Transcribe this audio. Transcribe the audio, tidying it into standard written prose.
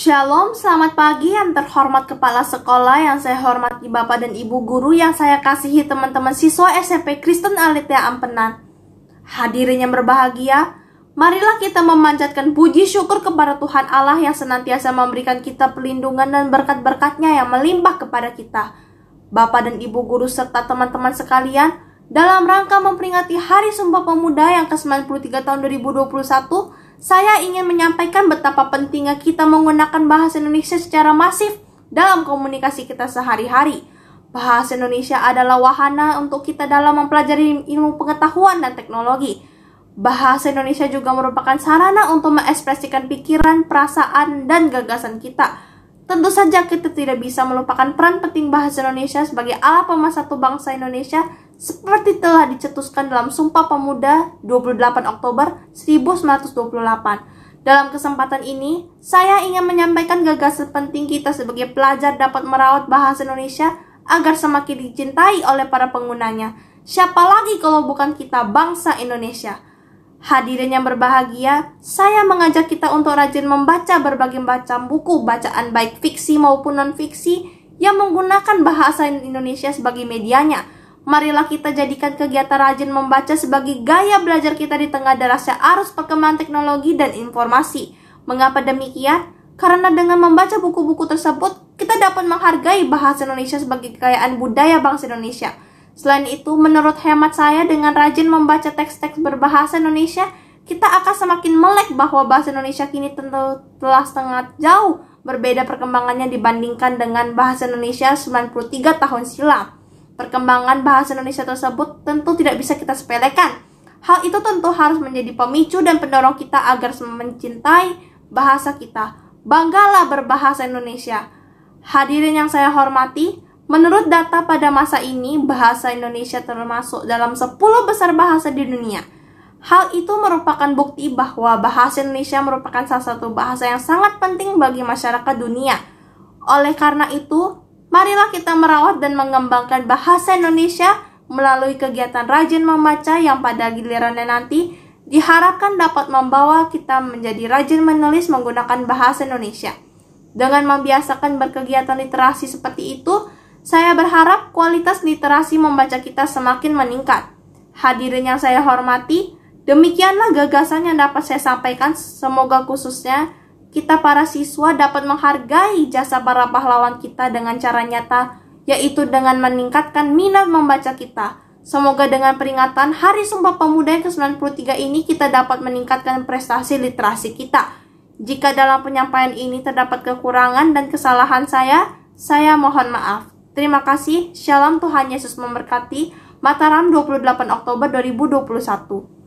Shalom, selamat pagi yang terhormat Kepala Sekolah, yang saya hormati Bapak dan Ibu Guru, yang saya kasihi teman-teman siswa SMP Kristen Alitia Ampenan. Hadirin yang berbahagia, marilah kita memanjatkan puji syukur kepada Tuhan Allah yang senantiasa memberikan kita perlindungan dan berkat-berkat-Nya yang melimpah kepada kita. Bapak dan Ibu Guru serta teman-teman sekalian, dalam rangka memperingati Hari Sumpah Pemuda yang ke-93 tahun 2021, saya ingin menyampaikan betapa pentingnya kita menggunakan bahasa Indonesia secara masif dalam komunikasi kita sehari-hari. Bahasa Indonesia adalah wahana untuk kita dalam mempelajari ilmu pengetahuan dan teknologi. Bahasa Indonesia juga merupakan sarana untuk mengekspresikan pikiran, perasaan, dan gagasan kita. Tentu saja kita tidak bisa melupakan peran penting bahasa Indonesia sebagai alat pemersatu bangsa Indonesia seperti telah dicetuskan dalam Sumpah Pemuda 28 Oktober 1928. Dalam kesempatan ini, saya ingin menyampaikan gagasan penting kita sebagai pelajar dapat merawat bahasa Indonesia agar semakin dicintai oleh para penggunanya. Siapa lagi kalau bukan kita, bangsa Indonesia? Hadirin yang berbahagia, saya mengajak kita untuk rajin membaca berbagai macam buku bacaan baik fiksi maupun non-fiksi yang menggunakan bahasa Indonesia sebagai medianya. Marilah kita jadikan kegiatan rajin membaca sebagai gaya belajar kita di tengah derasnya arus perkembangan teknologi dan informasi. Mengapa demikian? Karena dengan membaca buku-buku tersebut, kita dapat menghargai bahasa Indonesia sebagai kekayaan budaya bangsa Indonesia. Selain itu, menurut hemat saya, dengan rajin membaca teks-teks berbahasa Indonesia, kita akan semakin melek bahwa bahasa Indonesia kini tentu telah sangat jauh berbeda perkembangannya dibandingkan dengan bahasa Indonesia 93 tahun silam. Perkembangan bahasa Indonesia tersebut tentu tidak bisa kita sepelekan. Hal itu tentu harus menjadi pemicu dan pendorong kita agar mencintai bahasa kita. Banggalah berbahasa Indonesia. Hadirin yang saya hormati, menurut data pada masa ini, bahasa Indonesia termasuk dalam 10 besar bahasa di dunia. Hal itu merupakan bukti bahwa bahasa Indonesia merupakan salah satu bahasa yang sangat penting bagi masyarakat dunia. Oleh karena itu, marilah kita merawat dan mengembangkan bahasa Indonesia melalui kegiatan rajin membaca yang pada gilirannya nanti diharapkan dapat membawa kita menjadi rajin menulis menggunakan bahasa Indonesia. Dengan membiasakan berkegiatan literasi seperti itu, saya berharap kualitas literasi membaca kita semakin meningkat. Hadirin yang saya hormati, demikianlah gagasan yang dapat saya sampaikan. Semoga khususnya kita para siswa dapat menghargai jasa para pahlawan kita dengan cara nyata, yaitu dengan meningkatkan minat membaca kita. Semoga dengan peringatan Hari Sumpah Pemuda yang ke-93 ini kita dapat meningkatkan prestasi literasi kita. Jika dalam penyampaian ini terdapat kekurangan dan kesalahan saya mohon maaf. Terima kasih. Shalom, Tuhan Yesus memberkati. Mataram, 28 Oktober 2021.